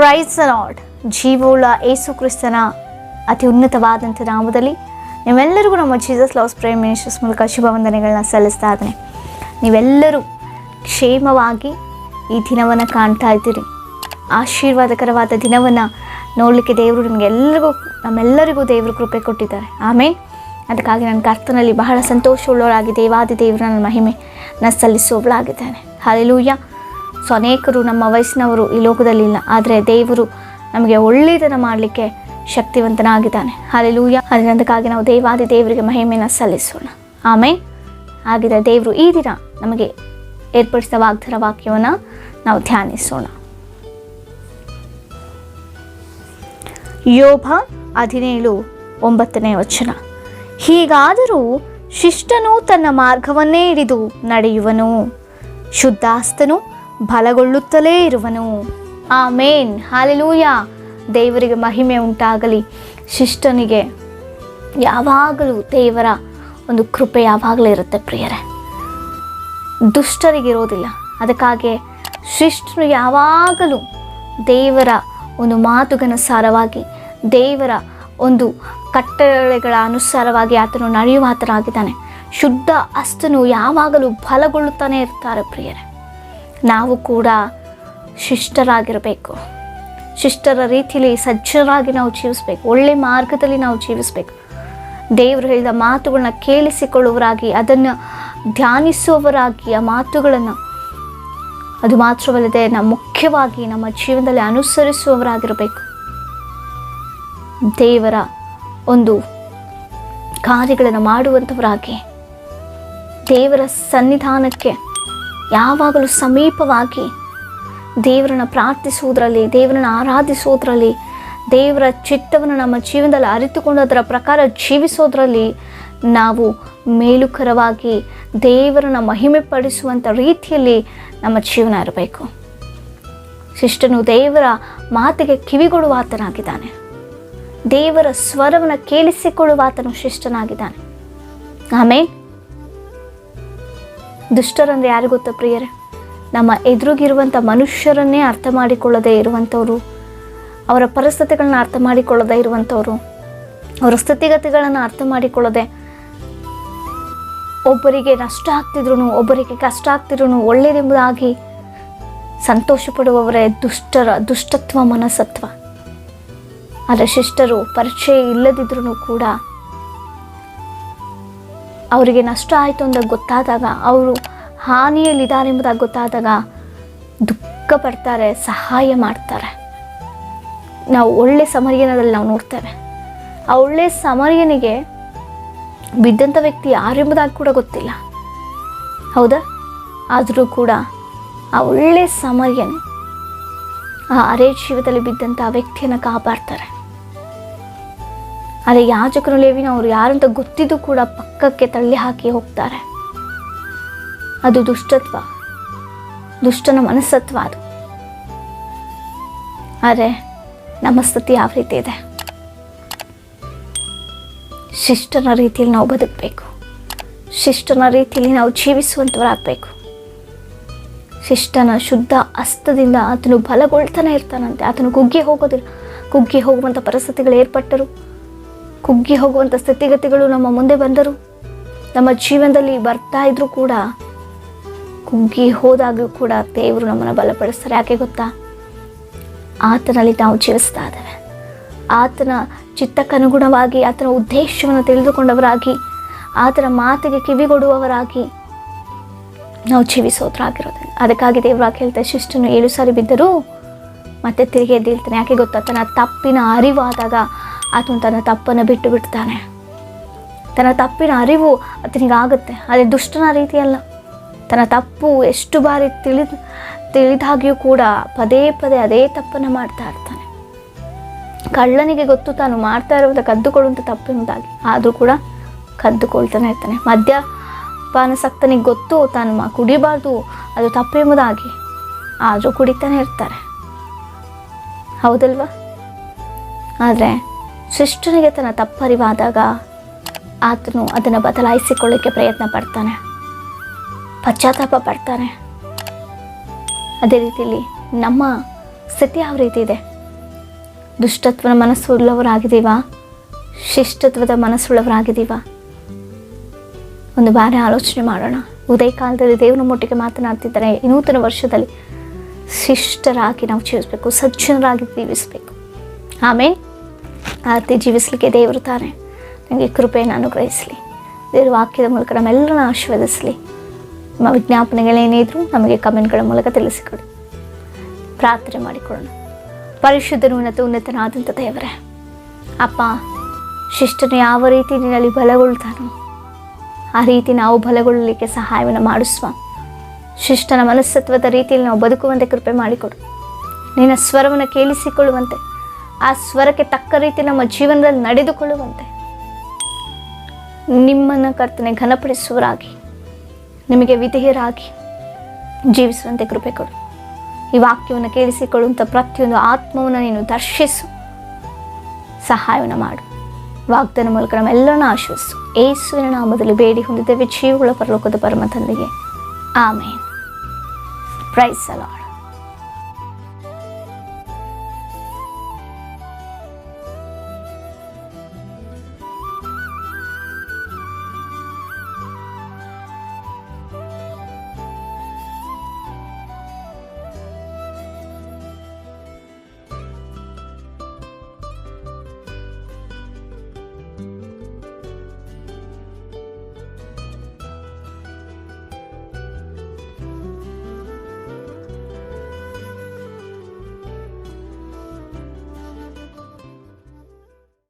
Price the lord. ಜೀವವುಳ್ಳ ಯೇಸು ಕ್ರಿಸ್ತನ ಅತಿ ಉನ್ನತವಾದಂಥ ನಾಮದಲ್ಲಿ ನೀವೆಲ್ಲರಿಗೂ ನಮ್ಮ ಜೀಸಸ್ ಲವ್ಸ್ ಪ್ರೇಯರ್ ಮಿನಿಸ್ಟ್ರೀಸ್ ಮೂಲಕ ಶುಭ ವಂದನೆಗಳನ್ನ ಸಲ್ಲಿಸ್ತಾ ಇದ್ದೇನೆ. ನೀವೆಲ್ಲರೂ ಕ್ಷೇಮವಾಗಿ ಈ ದಿನವನ್ನು ಕಾಣ್ತಾ ಇದ್ದೀರಿ. ಆಶೀರ್ವಾದಕರವಾದ ದಿನವನ್ನು ನೋಡಲಿಕ್ಕೆ ದೇವರು ನಮ್ಮೆಲ್ಲರಿಗೂ ದೇವರು ಕೃಪೆ ಕೊಟ್ಟಿದ್ದಾರೆ. ಆಮೇಲೆ ಅದಕ್ಕಾಗಿ ನನ್ನ ಕರ್ತನಲ್ಲಿ ಬಹಳ ಸಂತೋಷವುಳ್ಳವಳಾಗಿ ದೇವಾದಿ ದೇವರು ನನ್ನ ಮಹಿಮೆನ ಸಲ್ಲಿಸುವವಳಾಗಿದ್ದಾನೆ. ಹಲ್ಲೆಲೂಯಾ. ಸೊ ಅನೇಕರು ನಮ್ಮ ವಯಸ್ಸಿನವರು ಈ ಲೋಕದಲ್ಲಿಲ್ಲ, ಆದರೆ ದೇವರು ನಮಗೆ ಒಳ್ಳೆಯದನ್ನು ಮಾಡಲಿಕ್ಕೆ ಶಕ್ತಿವಂತನಾಗಿದ್ದಾನೆ. ಹಲ್ಲೆಲೂಯಾ. ಅದಕ್ಕಾಗಿ ನಾವು ದೇವಾದಿ ದೇವರಿಗೆ ಮಹಿಮೆನ ಸಲ್ಲಿಸೋಣ. ಆಮೇಲೆ ಆಗಿದೆ ದೇವರು ಈ ದಿನ ನಮಗೆ ಏರ್ಪಡಿಸಿದ ವಾಗ್ದಾನ ವಾಕ್ಯವನ್ನು ನಾವು ಧ್ಯಾನಿಸೋಣ. ಯೋಬ 17:9 ವಚನ. ಹೀಗಾದರೂ ಶಿಷ್ಟನು ತನ್ನ ಮಾರ್ಗವನ್ನೇ ಹಿಡಿದು ನಡೆಯುವನು, ಶುದ್ಧಾಸ್ತನು ಬಲಗೊಳ್ಳುತ್ತಲೇ ಇರುವನು. ಆಮೇನ್. ಹಲ್ಲೆಲೂಯಾ. ದೇವರಿಗೆ ಮಹಿಮೆ ಉಂಟಾಗಲಿ. ಶಿಷ್ಟನಿಗೆ ಯಾವಾಗಲೂ ದೇವರ ಒಂದು ಕೃಪೆ ಯಾವಾಗಲೂ ಇರುತ್ತೆ ಪ್ರಿಯರೇ, ದುಷ್ಟರಿಗಿರೋದಿಲ್ಲ. ಅದಕ್ಕಾಗಿ ಶಿಷ್ಟನು ಯಾವಾಗಲೂ ದೇವರ ಒಂದು ಮಾತುಗನುಸಾರವಾಗಿ, ದೇವರ ಒಂದು ಕಟ್ಟಳೆಗಳ ಅನುಸಾರವಾಗಿ ಆತನು ನಡೆಯುವ ಆತನಾಗಿದ್ದಾನೆ. ಶುದ್ಧ ಹಸ್ತನು ಯಾವಾಗಲೂ ಬಲಗೊಳ್ಳುತ್ತಾನೆ ಇರ್ತಾರೆ ಪ್ರಿಯರೇ. ನಾವು ಕೂಡ ಶಿಷ್ಟರಾಗಿರಬೇಕು. ಶಿಷ್ಟರ ರೀತಿಯಲ್ಲಿ ಸಜ್ಜರಾಗಿ ನಾವು ಜೀವಿಸಬೇಕು. ಒಳ್ಳೆ ಮಾರ್ಗದಲ್ಲಿ ನಾವು ಜೀವಿಸಬೇಕು. ದೇವರು ಹೇಳಿದ ಮಾತುಗಳನ್ನ ಕೇಳಿಸಿಕೊಳ್ಳುವವರಾಗಿ, ಅದನ್ನು ಧ್ಯಾನಿಸುವವರಾಗಿ, ಆ ಮಾತುಗಳನ್ನು ಅದು ಮಾತ್ರವಲ್ಲದೆ ಮುಖ್ಯವಾಗಿ ನಮ್ಮ ಜೀವನದಲ್ಲಿ ಅನುಸರಿಸುವವರಾಗಿರಬೇಕು. ದೇವರ ಒಂದು ಕಾರ್ಯಗಳನ್ನು ಮಾಡುವಂಥವರಾಗಿ, ದೇವರ ಸನ್ನಿಧಾನಕ್ಕೆ ಯಾವಾಗಲೂ ಸಮೀಪವಾಗಿ ದೇವರನ್ನು ಪ್ರಾರ್ಥಿಸುವುದರಲ್ಲಿ, ದೇವರನ್ನು ಆರಾಧಿಸುವುದರಲ್ಲಿ, ದೇವರ ಚಿತ್ತವನ್ನು ನಮ್ಮ ಜೀವನದಲ್ಲಿ ಅರಿತುಕೊಂಡು ಅದರ ಪ್ರಕಾರ ಜೀವಿಸೋದ್ರಲ್ಲಿ ನಾವು ಮೇಲುಕರವಾಗಿ ದೇವರನ್ನು ಮಹಿಮೆ ಪಡಿಸುವಂಥ ರೀತಿಯಲ್ಲಿ ನಮ್ಮ ಜೀವನ ಇರಬೇಕು. ಶಿಷ್ಟನು ದೇವರ ಮಾತಿಗೆ ಕಿವಿಗೊಡುವ ಆತನಾಗಿದ್ದಾನೆ. ದೇವರ ಸ್ವರವನ್ನು ಕೇಳಿಸಿಕೊಳ್ಳುವ ಆತನು ಶಿಷ್ಟನಾಗಿದ್ದಾನೆ. ಆಮೇಲೆ ದುಷ್ಟರಂದರೆ ಯಾರು ಗೊತ್ತಾ ಪ್ರಿಯರೇ? ನಮ್ಮ ಎದುರಿಗಿರುವಂಥ ಮನುಷ್ಯರನ್ನೇ ಅರ್ಥ ಮಾಡಿಕೊಳ್ಳದೇ ಇರುವಂಥವ್ರು, ಅವರ ಪರಿಸ್ಥಿತಿಗಳನ್ನ ಅರ್ಥ ಮಾಡಿಕೊಳ್ಳದೇ ಇರುವಂಥವ್ರು, ಅವರ ಸ್ಥಿತಿಗತಿಗಳನ್ನು ಅರ್ಥ ಮಾಡಿಕೊಳ್ಳದೆ, ಒಬ್ಬರಿಗೆ ನಷ್ಟ ಆಗ್ತಿದ್ರು ಒಬ್ಬರಿಗೆ ಕಷ್ಟ ಆಗ್ತಿದ್ರು ಒಳ್ಳೆಯದೆಂಬುದಾಗಿ ಸಂತೋಷ ಪಡುವವರೇ ದುಷ್ಟತ್ವ ಮನಸತ್ವ. ಆದರೆ ಶಿಷ್ಟರು ಪರಿಚಯ ಇಲ್ಲದಿದ್ರೂ ಕೂಡ ಅವರಿಗೆ ನಷ್ಟ ಆಯಿತು ಅಂತ ಗೊತ್ತಾದಾಗ, ಅವರು ಹಾನಿಯಲ್ಲಿದ್ದಾರೆ ಎಂಬುದಾಗಿ ಗೊತ್ತಾದಾಗ ದುಃಖ ಪಡ್ತಾರೆ, ಸಹಾಯ ಮಾಡ್ತಾರೆ. ನಾವು ಒಳ್ಳೆ ಸಮರ್ಯನದಲ್ಲಿ ನಾವು ನೋಡ್ತೇವೆ. ಆ ಒಳ್ಳೆ ಸಮರ್ಯನಿಗೆ ಬಿದ್ದಂಥ ವ್ಯಕ್ತಿ ಯಾರೆಂಬುದಾಗಿ ಕೂಡ ಗೊತ್ತಿಲ್ಲ, ಹೌದಾ? ಆದರೂ ಕೂಡ ಆ ಒಳ್ಳೆ ಸಮರ್ಯನು ಆ ಅರೆ ಜೀವದಲ್ಲಿ ಬಿದ್ದಂಥ ಆ ವ್ಯಕ್ತಿಯನ್ನು ಕಾಪಾಡ್ತಾರೆ. ಆದರೆ ಯಾಜಕರು ಲೇವಿನ ಅವರು ಯಾರಂತ ಗೊತ್ತಿದ್ದು ಕೂಡ ಪಕ್ಕಕ್ಕೆ ತಳ್ಳಿ ಹಾಕಿ ಹೋಗ್ತಾರೆ. ಅದು ದುಷ್ಟತ್ವ, ದುಷ್ಟನ ಮನಸ್ಸತ್ವ ಅದು. ಆದರೆ ನಮ್ಮ ಸ್ಥಿತಿ ಯಾವ ರೀತಿ ಇದೆ? ಶಿಷ್ಟನ ರೀತಿಯಲ್ಲಿ ನಾವು ಬದುಕಬೇಕು. ಶಿಷ್ಟನ ರೀತಿಯಲ್ಲಿ ನಾವು ಜೀವಿಸುವಂಥವರಾಗಬೇಕು. ಶಿಷ್ಟನ ಶುದ್ಧ ಹಸ್ತದಿಂದ ಆತನು ಬಲಗೊಳ್ತಾನೆ ಇರ್ತಾನಂತೆ. ಆತನು ಕುಗ್ಗಿ ಹೋಗುವಂಥ ಪರಿಸ್ಥಿತಿಗಳು ಏರ್ಪಟ್ಟರು, ಕುಗ್ಗಿ ಹೋಗುವಂಥ ಸ್ಥಿತಿಗತಿಗಳು ನಮ್ಮ ಮುಂದೆ ಬಂದರು, ನಮ್ಮ ಜೀವನದಲ್ಲಿ ಬರ್ತಾ ಇದ್ರೂ ಕೂಡ, ಕುಗ್ಗಿ ಹೋದಾಗೂ ಕೂಡ ದೇವರು ನಮ್ಮನ್ನು ಬಲಪಡಿಸ್ತಾರೆ. ಯಾಕೆ ಗೊತ್ತಾ? ಆತನಲ್ಲಿ ನಾವು ಜೀವಿಸ್ತಾ ಇದ್ದೇವೆ. ಆತನ ಚಿತ್ತಕ್ಕನುಗುಣವಾಗಿ, ಆತನ ಉದ್ದೇಶವನ್ನು ತಿಳಿದುಕೊಂಡವರಾಗಿ, ಆತನ ಮಾತಿಗೆ ಕಿವಿಗೊಡುವವರಾಗಿ ನಾವು ಜೀವಿಸೋದ್ರಾಗಿರೋದು. ಅದಕ್ಕಾಗಿ ದೇವರಾಗಿ ಹೇಳ್ತಾರೆ, ಶಿಷ್ಟನು 7 ಸಾರಿ ಬಿದ್ದರೂ ಮತ್ತೆ ತಿರುಗಿ ಎದ್ದೇಳ್ತಾನೆ. ಯಾಕೆ ಗೊತ್ತಾ? ತನ್ನ ತಪ್ಪಿನ ಅರಿವಾದಾಗ ಆತನು ತನ್ನ ತಪ್ಪನ್ನು ಬಿಟ್ಟು ಬಿಡ್ತಾನೆ. ತನ್ನ ತಪ್ಪಿನ ಅರಿವು ಆತನಿಗಾಗುತ್ತೆ. ಅದೇ ದುಷ್ಟನ ರೀತಿಯಲ್ಲ. ತನ್ನ ತಪ್ಪು ಎಷ್ಟು ಬಾರಿ ತಿಳಿದಾಗಿಯೂ ಕೂಡ ಪದೇ ಪದೇ ಅದೇ ತಪ್ಪನ್ನು ಮಾಡ್ತಾ ಇರ್ತಾನೆ. ಕಳ್ಳನಿಗೆ ಗೊತ್ತು ತಾನು ಮಾಡ್ತಾ ಇರುವಂಥ ಕದ್ದುಕೊಳ್ಳುವಂಥ ತಪ್ಪೆಂಬುದಾಗಿ, ಆದರೂ ಕೂಡ ಕದ್ದುಕೊಳ್ತಾನೆ ಇರ್ತಾನೆ. ಮದ್ಯಪಾನಾಸಕ್ತನಿಗೆ ಗೊತ್ತು ತಾನು ಕುಡಿಬಾರ್ದು, ಅದು ತಪ್ಪೆಂಬುದಾಗಿ, ಆದರೂ ಕುಡಿತಾನೆ ಇರ್ತಾರೆ, ಹೌದಲ್ವಾ? ಆದರೆ ಶಿಷ್ಟನಿಗೆ ತನ್ನ ತಪ್ಪರಿವಾದಾಗ ಆತನು ಅದನ್ನು ಬದಲಾಯಿಸಿಕೊಳ್ಳೋಕ್ಕೆ ಪ್ರಯತ್ನ ಪಡ್ತಾನೆ, ಪಶ್ಚಾತ್ತಾಪ ಪಡ್ತಾನೆ. ಅದೇ ರೀತಿಯಲ್ಲಿ ನಮ್ಮ ಸ್ಥಿತಿ ಯಾವ ರೀತಿ ಇದೆ? ದುಷ್ಟತ್ವದ ಮನಸ್ಸುಳ್ಳವರಾಗಿದ್ದೀವಾ? ಶಿಷ್ಟತ್ವದ ಮನಸ್ಸುಳ್ಳವರಾಗಿದ್ದೀವಾ? ಒಂದು ಬಾರಿ ಆಲೋಚನೆ ಮಾಡೋಣ. ಉದಯ ಕಾಲದಲ್ಲಿ ದೇವರ ಮೊಟ್ಟಿಗೆ ಮಾತನಾಡ್ತಿದ್ದಾರೆ, ಈ ನೂತನ ವರ್ಷದಲ್ಲಿ ಶಿಷ್ಟರಾಗಿ ನಾವು ಜೀವಿಸಬೇಕು, ಸಜ್ಜನರಾಗಿ ಜೀವಿಸಬೇಕು. ಆಮೇಲೆ ಆ ರೀತಿ ಜೀವಿಸಲಿಕ್ಕೆ ದೇವರು ತಾನೆ ನನಗೆ ಕೃಪೆಯನ್ನು ಅನುಗ್ರಹಿಸಲಿ. ದೇವರ ವಾಕ್ಯದ ಮೂಲಕ ನಮ್ಮೆಲ್ಲರನ್ನ ಆಶೀರ್ವದಿಸಲಿ. ನಮ್ಮ ವಿಜ್ಞಾಪನೆಗಳೇನಿದ್ರು ನಮಗೆ ಕಮೆಂಟ್ಗಳ ಮೂಲಕ ತಿಳಿಸಿಕೊಡಿ. ಪ್ರಾರ್ಥನೆ ಮಾಡಿಕೊಳ್ಳೋಣ. ಪರಿಶುದ್ಧನು ಉನ್ನತನಾದಂಥ ದೇವರೇ, ಅಪ್ಪ, ಶಿಷ್ಟನು ಯಾವ ರೀತಿ ನಿನ್ನಲ್ಲಿ ಬಲಗೊಳ್ತಾನೋ ಆ ರೀತಿ ನಾವು ಬಲಗೊಳ್ಳಲಿಕ್ಕೆ ಸಹಾಯವನ್ನು ಮಾಡಿಸುವ. ಶಿಷ್ಟನ ಮನಸ್ತತ್ವದ ರೀತಿಯಲ್ಲಿ ನಾವು ಬದುಕುವಂತೆ ಕೃಪೆ ಮಾಡಿಕೊಡು. ನಿನ್ನ ಸ್ವರವನ್ನು ಕೇಳಿಸಿಕೊಳ್ಳುವಂತೆ, ಆ ಸ್ವರಕ್ಕೆ ತಕ್ಕ ರೀತಿ ನಮ್ಮ ಜೀವನದಲ್ಲಿ ನಡೆದುಕೊಳ್ಳುವಂತೆ, ನಿಮ್ಮನ್ನು ಕರ್ತನೆ ಘನಪಡಿಸುವರಾಗಿ, ನಿಮಗೆ ವಿಧೇಯರಾಗಿ ಜೀವಿಸುವಂತೆ ಕೃಪೆ ಕೊಡು. ಈ ವಾಕ್ಯವನ್ನು ಕೇಳಿಸಿಕೊಳ್ಳುವಂಥ ಪ್ರತಿಯೊಂದು ಆತ್ಮವನ್ನು ನೀನು ದರ್ಶಿಸು, ಸಹಾಯವನ್ನು ಮಾಡು. ವಾಗ್ದಾನ ಮೂಲಕ ನಮ್ಮೆಲ್ಲರನ್ನ ಆಶೀರ್ವದಿಸು. ಯೇಸುವಿನ ನಾಮದಲ್ಲಿ ಬೇಡಿ ಹೊಂದಿದ್ದೇವೆ ಜೀವಗಳ ಪರಲೋಕದ ಪರಮ ತಂದೆಗೆ. ಆಮೇನ್. Praise the lord.